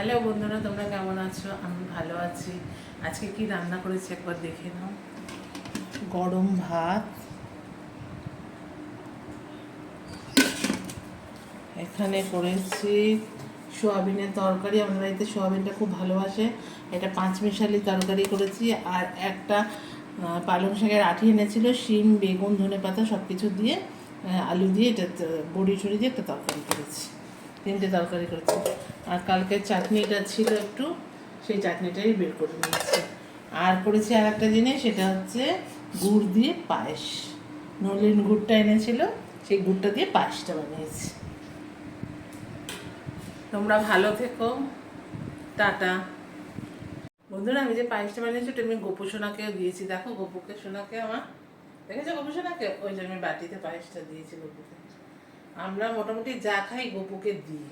Hello বন্ধুরা, তোমরা কেমন আছো? আমি ভালো আছি। আজকে কি রান্না করেছি একবার দেখে নাও। গরম ভাত, এখানে করেছি সোয়াবিনের তরকারি। আমাদের বাড়িতে সোয়াবিনটা খুব ভালোবাসে। এটা পাঁচমিশালি তরকারি করেছি। আর একটা পালং শাকের আঁটি এনেছিল, শিম, বেগুন, ধনেপাতা সব কিছু দিয়ে, আলু দিয়ে, এটা বড়ি টড়ি দিয়ে একটা তরকারি করেছি। তিনটে তরকারি করেছি। আর কালকের চাটনিটা ছিল একটু, সেই চাটনিটাই বের করে নিয়েছি। আর করেছি আর একটা জিনিস, সেটা হচ্ছে গুড় দিয়ে পায়েস। নলেন গুড়টা এনেছিল, সেই গুড়টা দিয়ে পায়েসটা বানিয়েছি। তোমরা ভালো থেকো, টাটা। বন্ধুরা, আমি যে পায়েসটা বানিয়েছি ওটা আমি গোপু সোনাকেও দিয়েছি। দেখো গোপুকে, সোনাকে আমার, দেখেছো গোপু সোনাকে? ওই যে আমি বাটিতে পায়েসটা দিয়েছি গোপুকে। আমরা মোটামুটি যা খাই গোপুকে দিই।